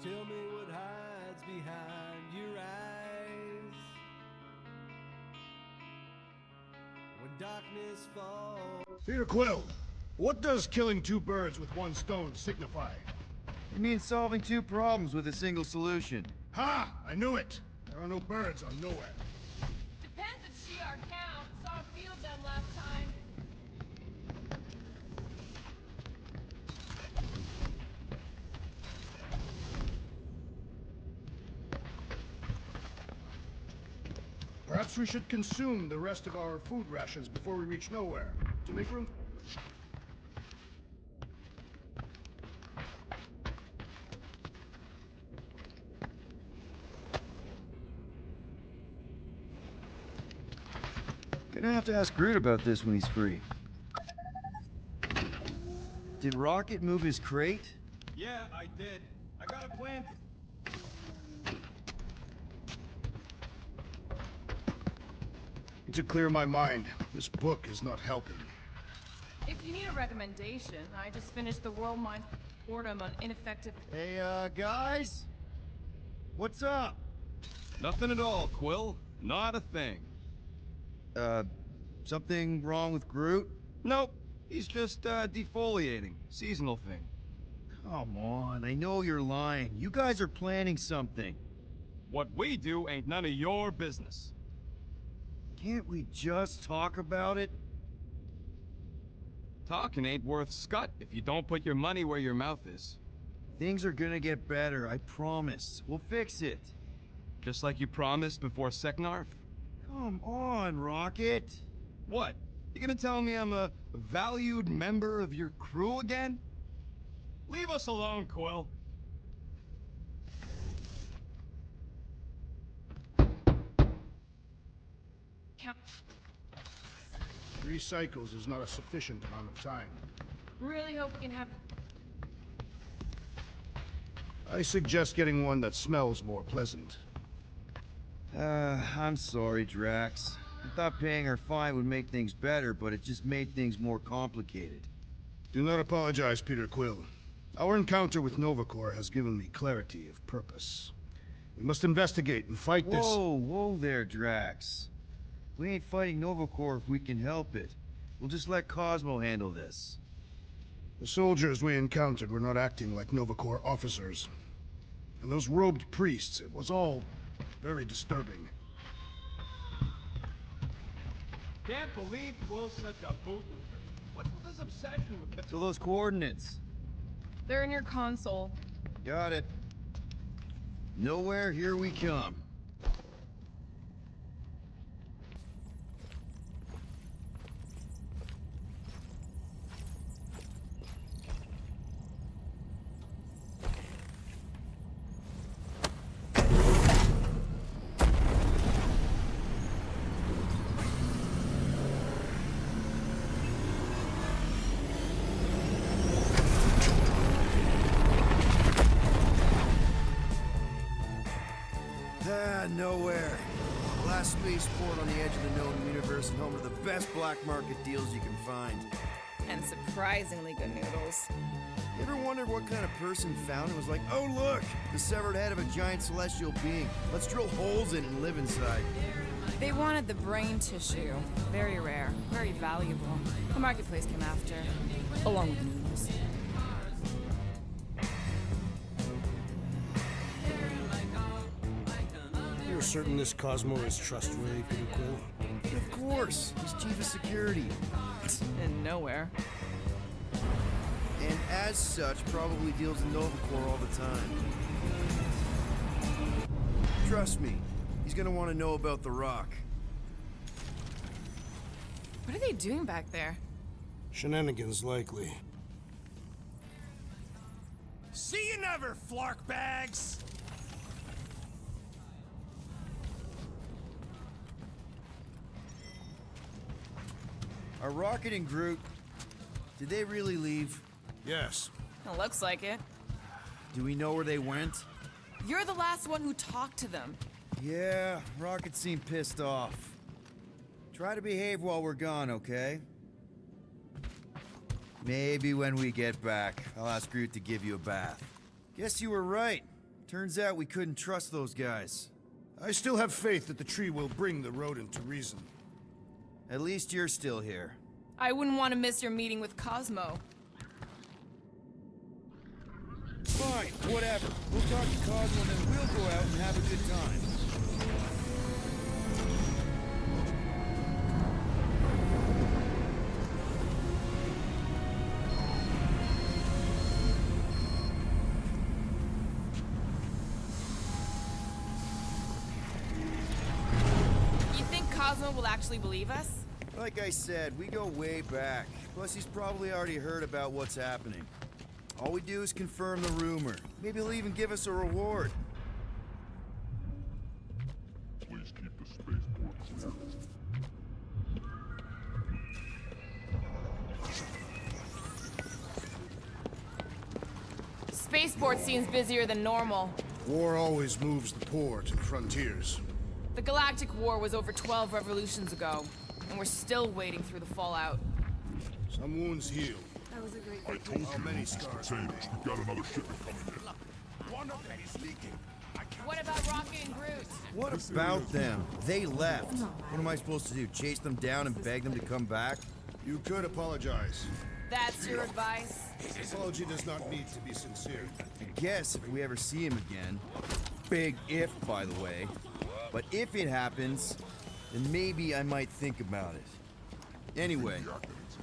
Tell me what hides behind your eyes. When darkness falls. Peter Quill, what does killing two birds with one stone signify? It means solving two problems with a single solution. Ha! I knew it! There are no birds on nowhere. Depends if she our count. Saw a few of them last time. Perhaps we should consume the rest of our food rations before we reach nowhere, to make room. Gonna have to ask Groot about this when he's free. Did Rocket move his crate? Yeah, I did. I got a plan. To clear my mind, this book is not helping. If you need a recommendation, I just finished the World Mind Boredom on ineffective. Hey, guys? What's up? Nothing at all, Quill. Not a thing. Something wrong with Groot? Nope. He's just, defoliating. Seasonal thing. Come on, I know you're lying. You guys are planning something. What we do ain't none of your business. Can't we just talk about it? Talking ain't worth scut if you don't put your money where your mouth is. Things are gonna get better, I promise. We'll fix it. Just like you promised before Seknarf? Come on, Rocket. What? You gonna tell me I'm a valued member of your crew again? Leave us alone, Quill. 3 cycles is not a sufficient amount of time. Really hope we can have. I suggest getting one that smells more pleasant. I'm sorry, Drax. I thought paying our fine would make things better, but it just made things more complicated. Do not apologize, Peter Quill. Our encounter with Nova Corps has given me clarity of purpose. We must investigate and fight this. Whoa there, Drax. We ain't fighting Nova Corps if we can help it. We'll just let Cosmo handle this. The soldiers we encountered were not acting like Nova Corps officers. And those robed priests, it was all very disturbing. Can't believe Quill's such a boot. What's with this obsession with So those coordinates. They're in your console. Got it. Nowhere, here we come. Nowhere. Last spaceport on the edge of the known universe and home to the best black market deals you can find. And surprisingly good noodles. You ever wondered what kind of person found it was like, oh look, the severed head of a giant celestial being. Let's drill holes in it and live inside. They wanted the brain tissue. Very rare, very valuable. The marketplace came after, along with noodles. You're certain this Cosmo is trustworthy, Peter Quill? Of course, he's chief of security. And nowhere. And as such, probably deals in Nova Corps all the time. Trust me, he's gonna want to know about the rock. What are they doing back there? Shenanigans, likely. See you never, flark bags! Are Rocket and Groot, did they really leave? Yes. It looks like it. Do we know where they went? You're the last one who talked to them. Yeah, Rocket seemed pissed off. Try to behave while we're gone, okay? Maybe when we get back, I'll ask Groot to give you a bath. Guess you were right. Turns out we couldn't trust those guys. I still have faith that the tree will bring the rodent to reason. At least you're still here. I wouldn't want to miss your meeting with Cosmo. Fine, whatever. We'll talk to Cosmo and then we'll go out and have a good time. You think Cosmo will actually believe us? Like I said, we go way back. Plus, he's probably already heard about what's happening. All we do is confirm the rumor. Maybe he'll even give us a reward. Please keep the spaceport clear. Spaceport seems busier than normal. War always moves the poor to the frontiers. The Galactic War was over 12 revolutions ago, and we're still wading through the fallout. Some wounds heal. I told you, How many scars? Sage, we got another shipment coming in. One of them is leaking. What about Rocket and Groot? What about them? They left. What am I supposed to do? Chase them down and beg them to come back? You could apologize. That's your advice? Apology does not need to be sincere. I guess if we ever see him again. Big if, by the way. But if it happens, then maybe I might think about it. Anyway,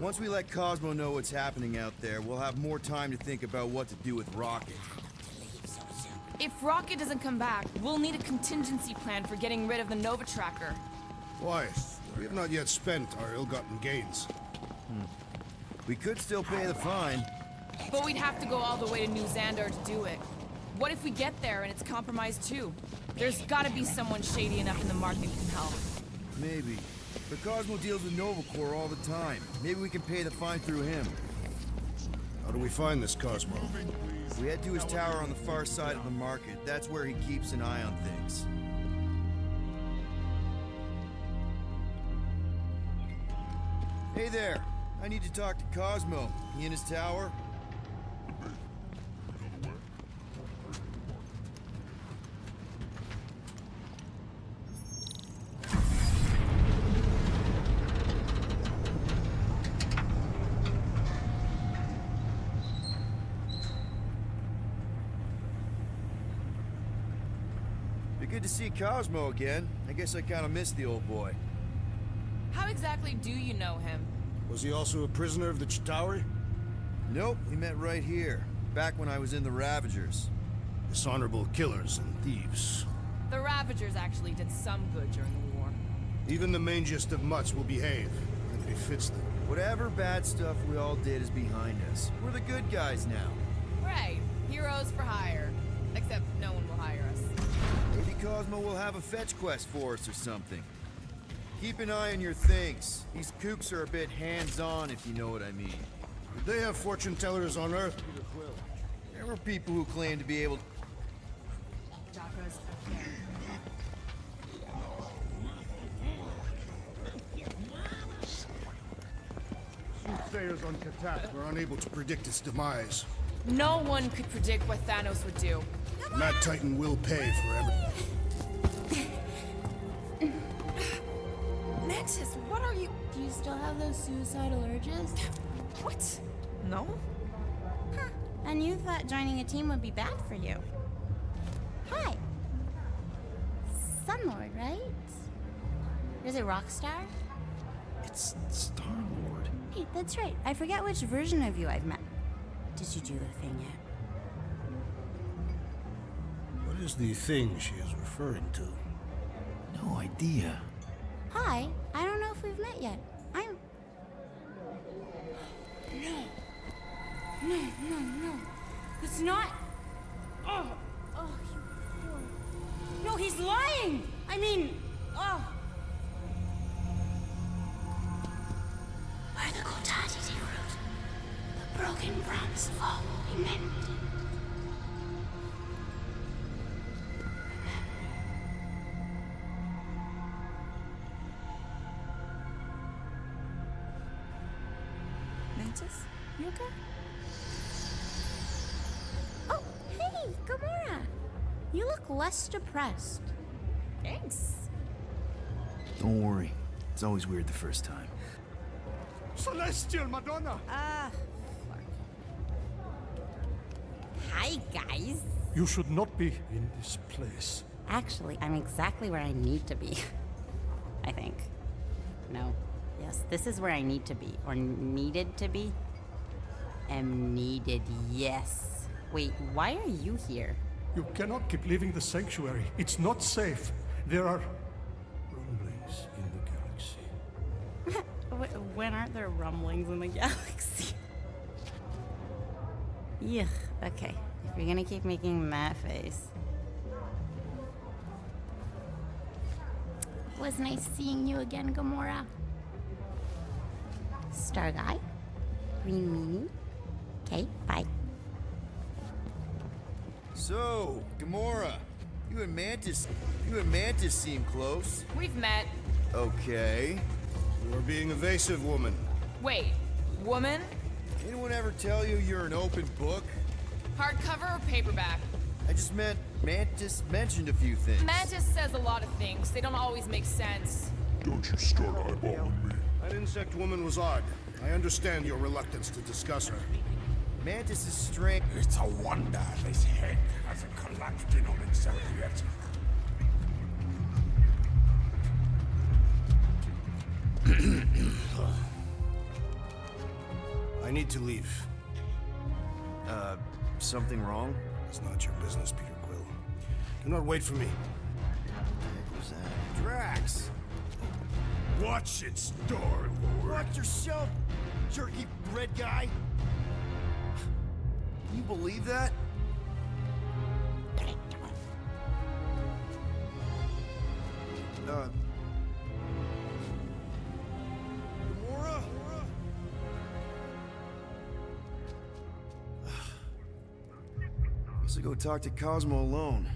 once we let Cosmo know what's happening out there, we'll have more time to think about what to do with Rocket. If Rocket doesn't come back, we'll need a contingency plan for getting rid of the Nova Tracker. Why? We have not yet spent our ill-gotten gains. We could still pay the fine. But we'd have to go all the way to New Xandar to do it. What if we get there and it's compromised too? There's gotta be someone shady enough in the market who can help. Maybe. But Cosmo deals with Nova Corps all the time. Maybe we can pay the fine through him. How do we find this Cosmo? We head to his tower on the far side of the market. That's where he keeps an eye on things. Hey there. I need to talk to Cosmo. He in his tower? Good to see Cosmo again. I guess I kind of missed the old boy. How exactly do you know him? Was he also a prisoner of the Chitauri? Nope, we met right here. Back when I was in the Ravagers. Dishonorable killers and thieves. The Ravagers actually did some good during the war. Even the mangiest of mutts will behave. It befits them. Whatever bad stuff we all did is behind us. We're the good guys now. Right. Heroes for hire. Except no one will hire us. Maybe Cosmo will have a fetch quest for us or something. Keep an eye on your things. These kooks are a bit hands-on, if you know what I mean. Did they have fortune tellers on Earth, Peter Quill? There were people who claimed to be able to... Soothsayers on Katak were unable to predict its demise. No one could predict what Thanos would do. Mad Titan will pay for everything. Mantis, what are you... Do you still have those suicidal urges? What? No? Huh. And you thought joining a team would be bad for you. Hi. Sunlord, right? Is it Rockstar? It's Star-Lord. Hey, that's right. I forget which version of you I've met. Did you do the thing yet? What is the thing she is referring to? No idea. Hi. I don't know if we've met yet. I'm... No. It's not... Oh, you poor... No, he's lying! I mean... Oh... Where the Kotati take root, the broken promise fall will be mended. Mantis, you okay? Oh, hey, Gamora! You look less depressed. Thanks. Don't worry. It's always weird the first time. Celestial Madonna! Hi, guys. You should not be in this place. Actually, I'm exactly where I need to be. I think. No. Yes, this is where I need to be. Or needed to be. Am needed, yes. Wait, why are you here? You cannot keep leaving the sanctuary. It's not safe. There are rumblings in the galaxy. When aren't there rumblings in the galaxy? Yuck, okay. If you're gonna keep making that face. It was nice seeing you again, Gamora. Star Guy. Green Meanie. Okay, bye. So, Gamora, you and Mantis seem close. We've met. Okay. You're being evasive, woman. Wait, woman? Anyone ever tell you you're an open book? Hardcover or paperback? I just meant Mantis mentioned a few things. Mantis says a lot of things. They don't always make sense. Don't you start eyeballing me. That insect woman was odd. I understand your reluctance to discuss her. Mantis' strength. It's a wonder this head hasn't collapsed in on itself yet. I need to leave. Something wrong? It's not your business, Peter Quill. Do not wait for me. Who's that? Drax! Watch it, Star-Lord. Watch yourself, jerky red guy! Can you believe that? Gamora? Guess I'll go talk to Cosmo alone.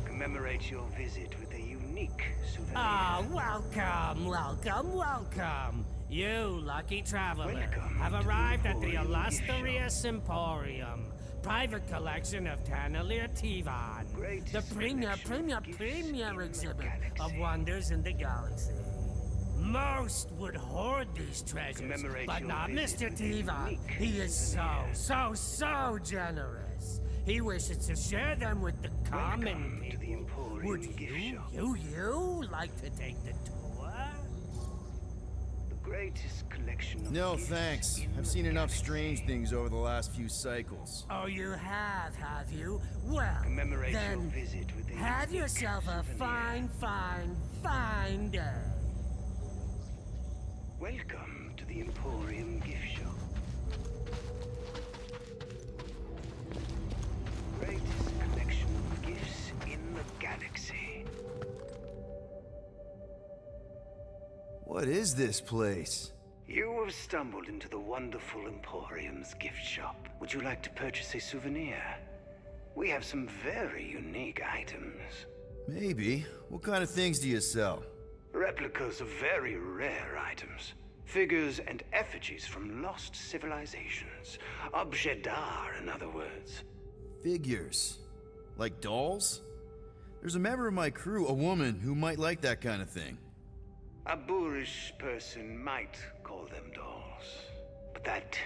Commemorate your visit with a unique souvenir. Ah, welcome, welcome, welcome. You, lucky traveler, Welcome have to the arrived at the Emporium gift illustrious Emporium, private collection of Tannelir Tivan, Greatest the premier collection of gifts in the exhibit galaxy. of wonders in the galaxy. Most would hoard these treasures, Commemorate but your not visit Mr. with a Tivan. unique He is so souvenir. generous. He wishes to share them with the common Welcome to the people. Emporium Would gift you, shop. you like to take the tour? The greatest collection of No, gifts thanks. in I've the seen enough galaxy. strange things over the last few cycles. Oh, you have you? Well, Commemorate your then visit with a have unique yourself a souvenir. fine day. Welcome to the Emporium gift shop. Greatest collection of gifts in the galaxy. What is this place? You have stumbled into the wonderful Emporium's gift shop. Would you like to purchase a souvenir? We have some very unique items. Maybe. What kind of things do you sell? Replicas of very rare items. Figures and effigies from lost civilizations. Objet d'art, in other words. Figures. Like dolls? There's a member of my crew, a woman, who might like that kind of thing. A boorish person might call them dolls. But that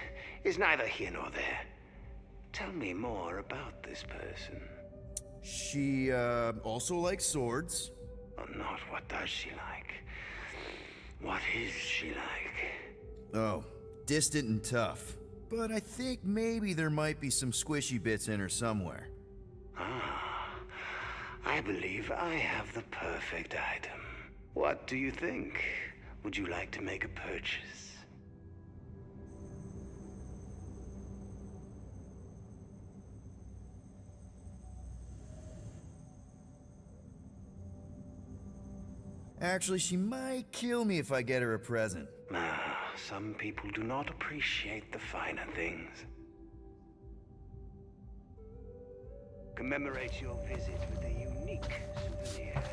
is neither here nor there. Tell me more about this person. She, also likes swords. Oh, not what does she like? What is she like? Oh, distant and tough. But I think maybe there might be some squishy bits in her somewhere. Ah, believe I have the perfect item. What do you think? Would you like to make a purchase? Actually, she might kill me if I get her a present. Ah, some people do not appreciate the finer things. Commemorate your visit with a unique souvenir.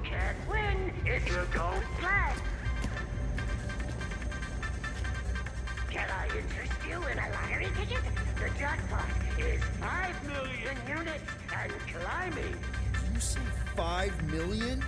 Can't win if you don't play. Can I interest you in a lottery ticket? The jackpot is 5 million units and climbing. Did you say 5 million?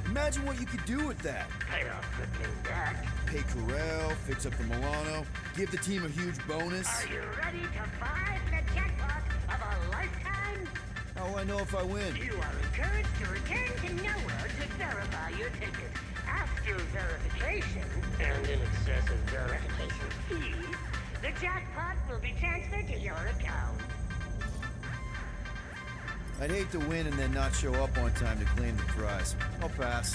Imagine what you could do with that. Pay off crippling debt. Pay Corel, fix up the Milano, give the team a huge bonus. Are you ready to buy the jackpot of a lifetime? How will I know if I win? You are encouraged to return to nowhere to verify your ticket. After verification, and in excess of verification fees, the jackpot will be transferred to your account. I'd hate to win and then not show up on time to claim the prize. I'll pass.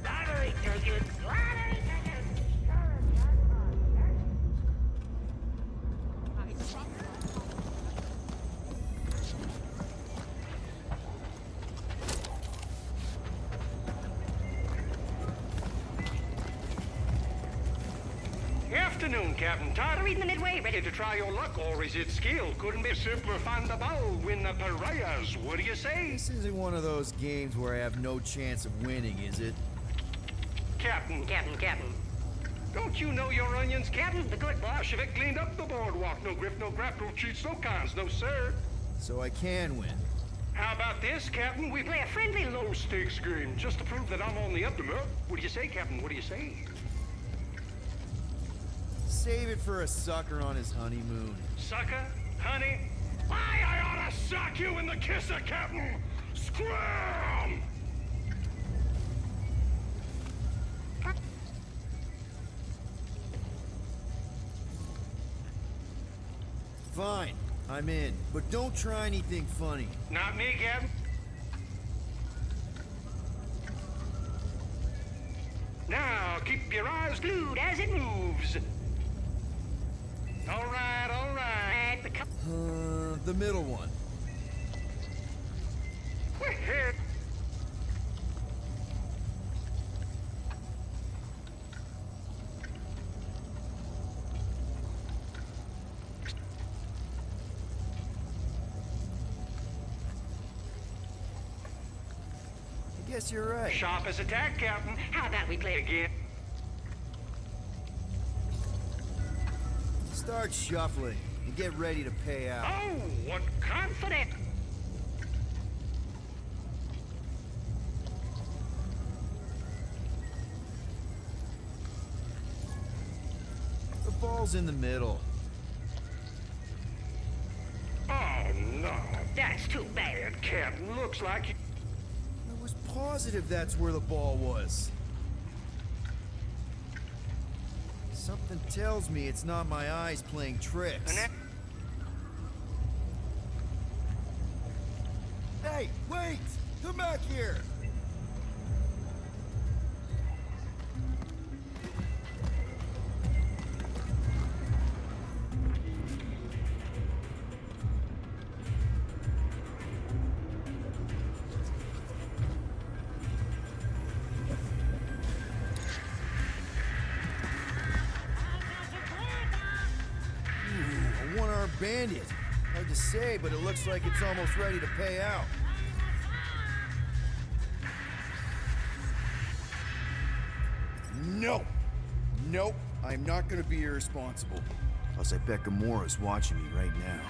Lottery tickets! Lottery tickets! Afternoon, Captain Todd. Reading the midway, ready to try your luck, or is it skill? Couldn't be simpler. Find the ball, win the pariahs. What do you say? This isn't one of those games where I have no chance of winning, is it? Captain. Captain. Don't you know your onions, Captain? The good Bolshevik cleaned up the boardwalk. No grip, no grap, no cheats, no cons, no sir. So I can win. How about this, Captain? We play a friendly low-stakes game just to prove that I'm on the up and up. What do you say, Captain? What do you say? Save it for a sucker on his honeymoon. Sucker? Honey? Why, I ought to sock you in the kisser, Captain! Scram! Fine, I'm in. But don't try anything funny. Not me, Captain. Now, keep your eyes glued as it moves. All right, all right. The middle one. Wait. I guess you're right. Sharp as a tack, Captain. How about we play again? Start shuffling and get ready to pay out. Oh, what confidence! The ball's in the middle. Oh, no. That's too bad, Captain. Looks like you... I was positive that's where the ball was. Something tells me it's not my eyes playing tricks. Hey, wait! Come back here! Bandit. Hard to say, but it looks like it's almost ready to pay out. No! Nope. I'm not gonna be irresponsible. Plus, I bet Gamora's watching me right now.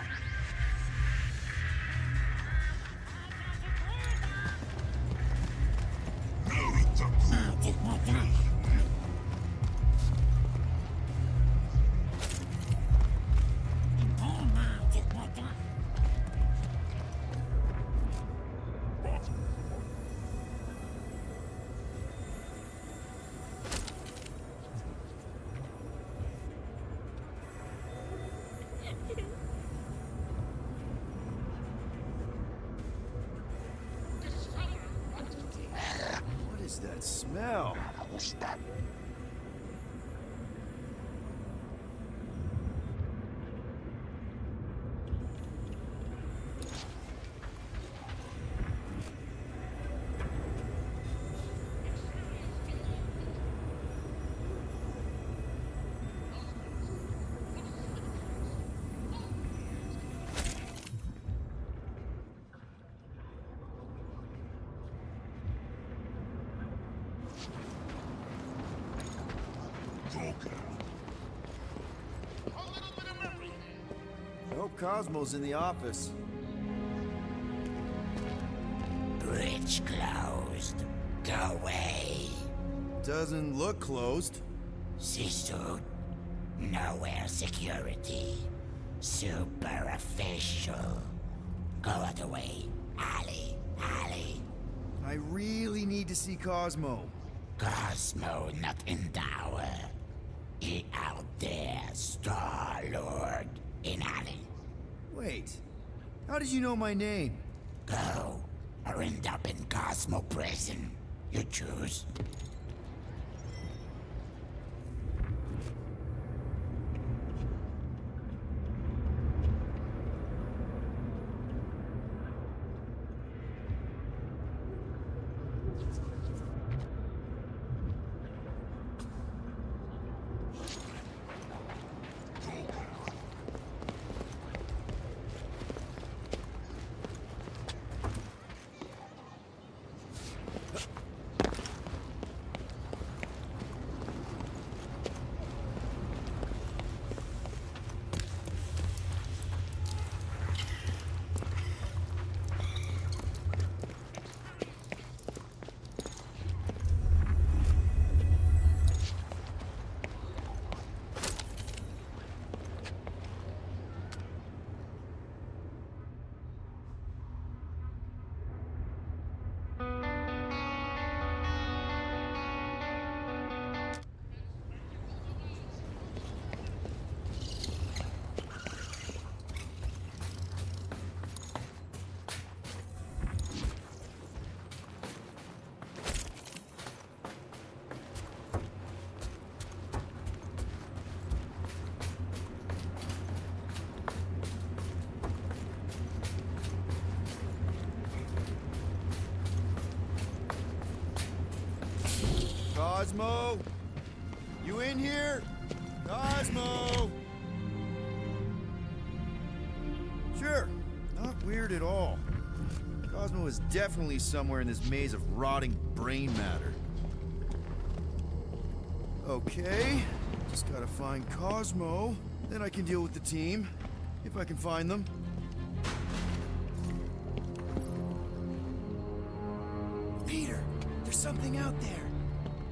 What's that smell? I hope Cosmo's in the office. Bridge closed. Go away. Doesn't look closed. Sisu. Nowhere security. Super official. Go other way. Ali. I really need to see Cosmo. Cosmo not in tower. He out there, Star-Lord. In alley. Wait. How did you know my name? Go. Or end up in Cosmo prison. You choose. Cosmo? You in here? Cosmo! Sure, not weird at all. Cosmo is definitely somewhere in this maze of rotting brain matter. Okay, just gotta find Cosmo. Then I can deal with the team, if I can find them. Peter, there's something out there.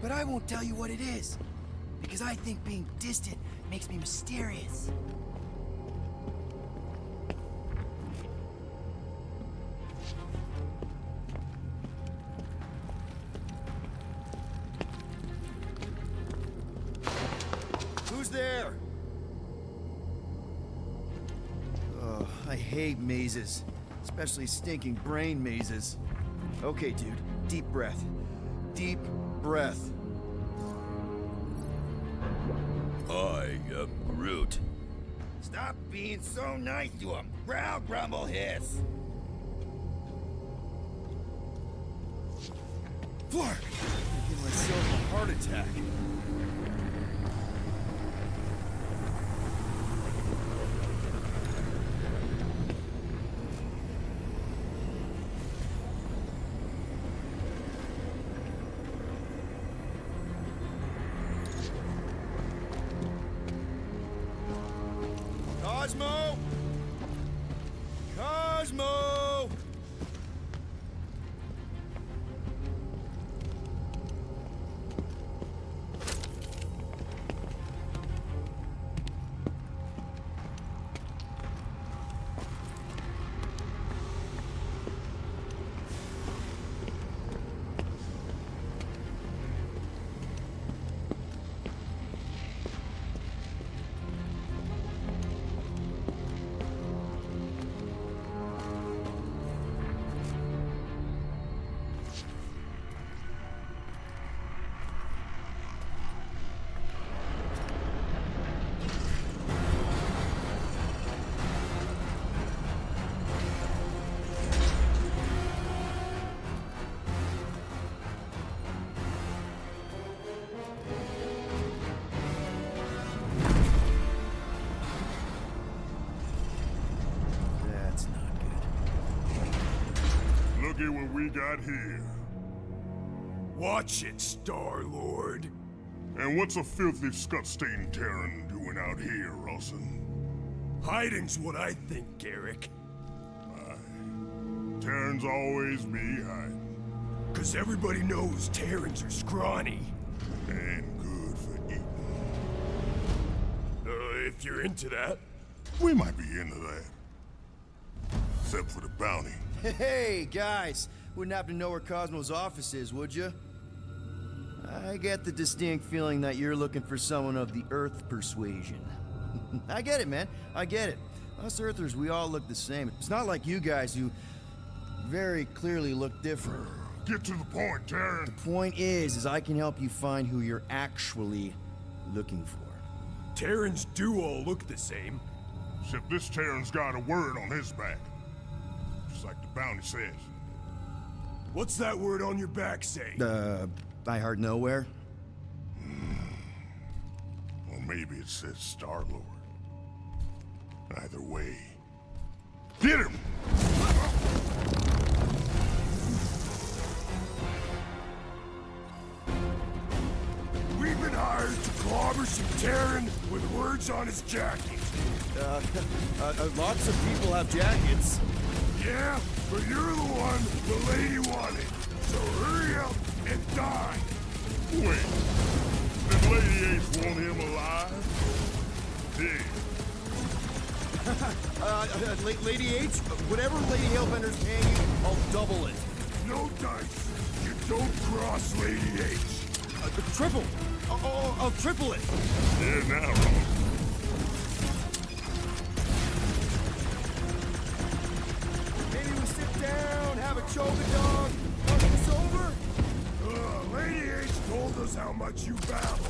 But I won't tell you what it is. Because I think being distant makes me mysterious. Who's there? Oh, I hate mazes. Especially stinking brain mazes. Okay, dude. Deep breath. Deep breath. I am Groot. Stop being so nice to him. Growl, grumble, hiss. Flark! I give myself a heart attack. Cosmo! Cosmo! at what we got here. Watch it, Star-Lord. And what's a filthy scut-stained Terran doing out here, Rawson? Hiding's what I think, Garrick. Terrans always be hiding. 'Cause everybody knows Terrans are scrawny. And good for eating. If you're into that. We might be into that. Except for the bounty. Hey, guys! Wouldn't happen to know where Cosmo's office is, would you? I get the distinct feeling that you're looking for someone of the Earth persuasion. I get it, man. I get it. Us Earthers, we all look the same. It's not like you guys who very clearly look different. Get to the point, Terran. The point is I can help you find who you're actually looking for. Terrans do all look the same. Except this Terran's got a word on his back. Just like the bounty says. What's that word on your back say? I heart nowhere? Or maybe it says Star-Lord. Either way. Get him! We've been hired to clobber some Terran with words on his jacket. Lots of people have jackets. Yeah, but you're the one the lady wanted. So hurry up and die. Wait. Did Lady H want him alive? Dead. Lady H, whatever Lady Hellbender's paying you, I'll double it. No dice. You don't cross Lady H. Triple. I'll triple it. Yeah, now, Ron. Maybe we sit down, have a choke-a-dog, talk this over? Lady H told us how much you battle.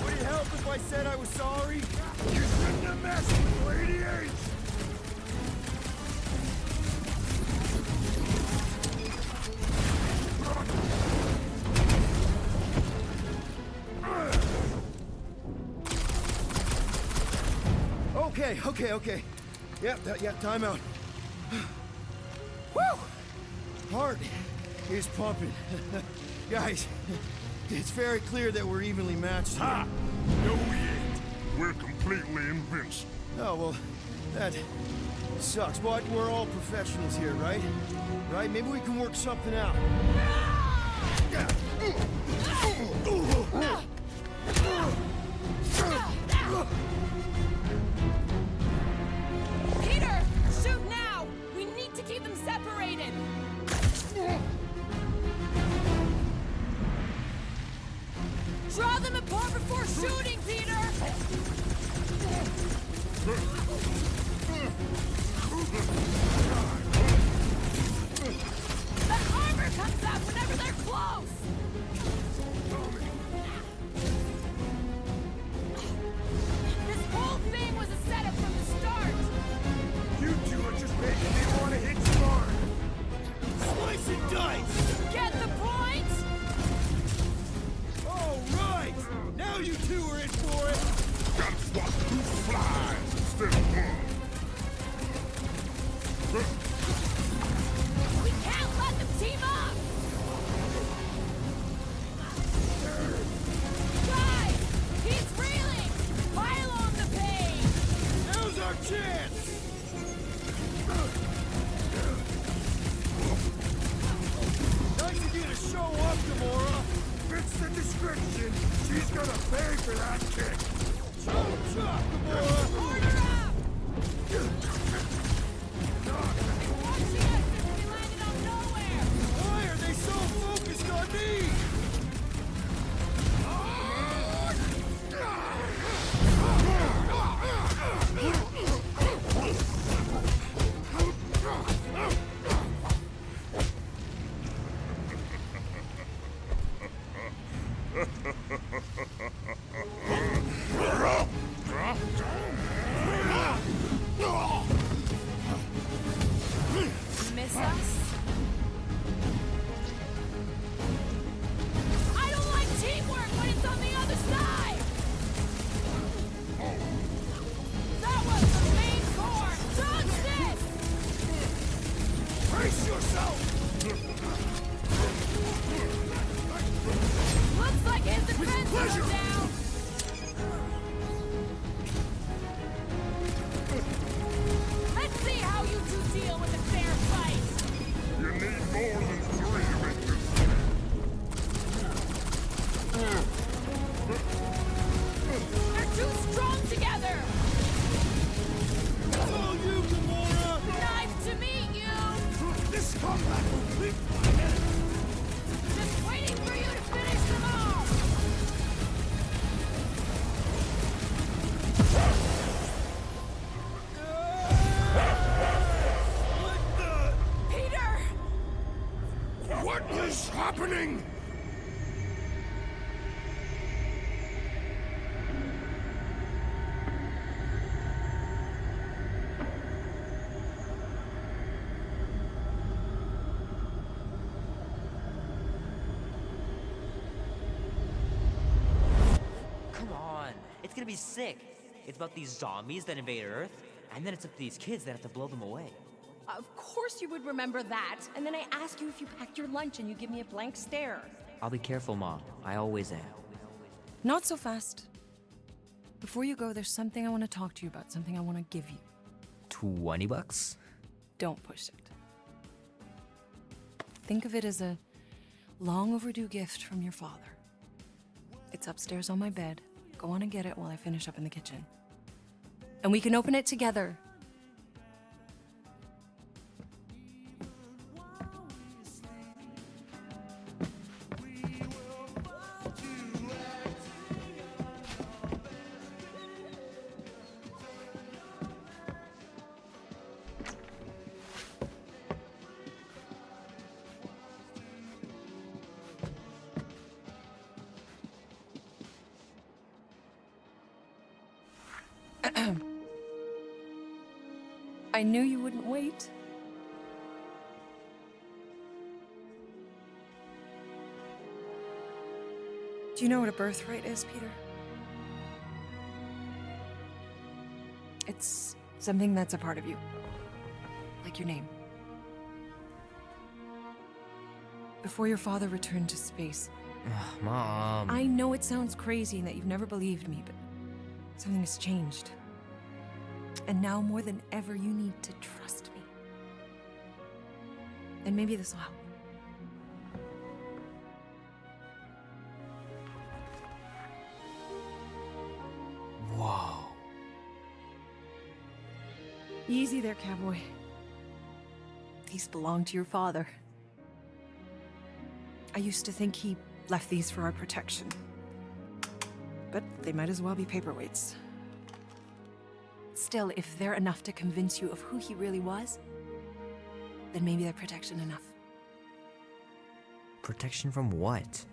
Would it help if I said I was sorry? You shouldn't have messed with Lady H. Okay. Yeah, time out. Woo! Heart is pumping. Guys, it's very clear that we're evenly matched here. Ha! No, we ain't. We're completely invincible. Oh, well, that sucks. But we're all professionals here, right? Right? Maybe we can work something out. Peter! Shoot now! We need to keep them separated! Draw them apart before shooting, Peter! The armor comes out whenever they're close! This whole thing was a setup from the start! You two are just making me want to hit smart. Slice and dice! Get the point? All right! Now you two are in for it! Gotta swap 2 flies instead of 1. We can't let them team up! Guys! He's reeling! Pile on the pain! Now's our chance! Nice of you to show up, Gamora! Fits the description. She's gonna pay for that kick. Chop, Gamora! Order up! Watching us since we landed on nowhere! Why are they so focused on me? too strong together! It's all you, Gamora! Nice to meet you! This combat will clip my head! Just waiting for you to finish them off! Peter! What is happening? Come on, it's gonna be sick. It's about these zombies that invade Earth, and then it's up to these kids that have to blow them away. Of course you would remember that. And then I ask you if you packed your lunch and you give me a blank stare. I'll be careful, Mom. I always am. Not so fast. Before you go, there's something I want to talk to you about, something I want to give you. $20? Don't push it. Think of it as a long overdue gift from your father. It's upstairs on my bed. Go on and get it while I finish up in the kitchen. And we can open it together. I knew you wouldn't wait. Do you know what a birthright is, Peter? It's something that's a part of you. Like your name. Before your father returned to space. Mom. I know it sounds crazy and that you've never believed me, but something has changed. And now more than ever, you need to trust me. And maybe this will help. Whoa. Easy there, cowboy. These belong to your father. I used to think he left these for our protection. But they might as well be paperweights. Still, if they're enough to convince you of who he really was, then maybe they're protection enough. Protection from what?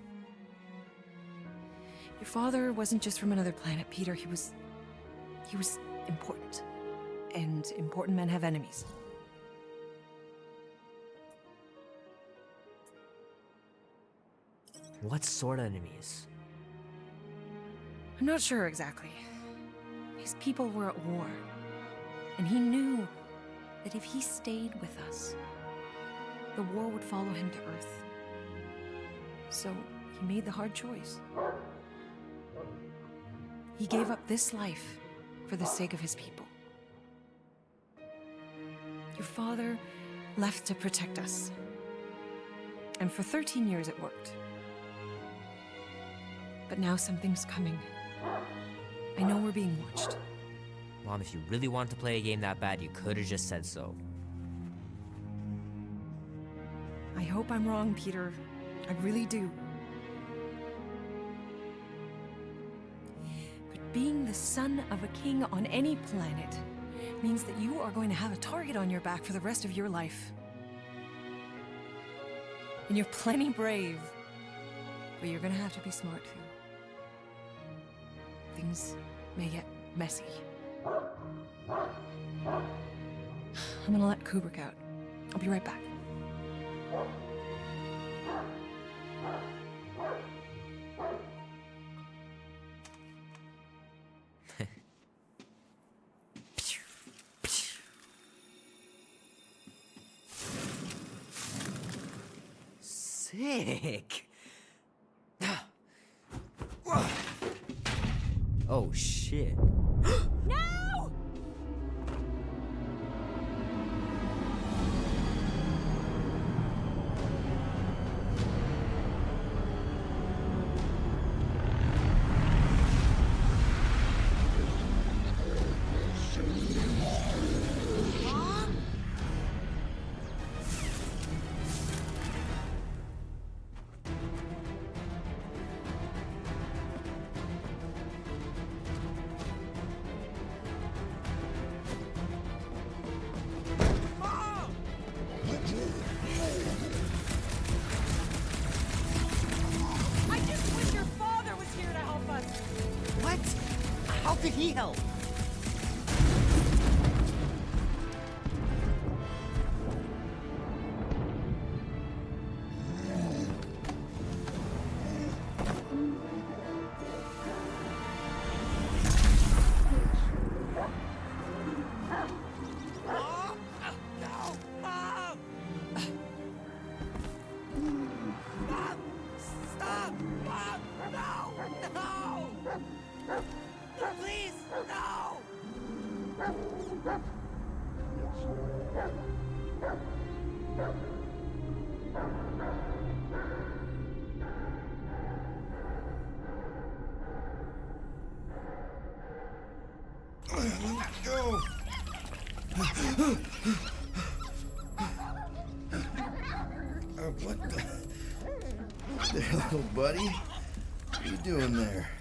Your father wasn't just from another planet, Peter. He was important. And important men have enemies. What sort of enemies? I'm not sure exactly. His people were at war. And he knew that if he stayed with us, the war would follow him to Earth. So he made the hard choice. He gave up this life for the sake of his people. Your father left to protect us. And for 13 years it worked. But now something's coming. I know we're being watched. Mom, if you really wanted to play a game that bad, you could have just said so. I hope I'm wrong, Peter. I really do. But being the son of a king on any planet means that you are going to have a target on your back for the rest of your life. And you're plenty brave, but you're gonna have to be smart too. Things may get messy. I'm gonna let Kubrick out. I'll be right back. Sick. Oh shit. No! fuck did he help? Go! What the hell, buddy? What are you doing there?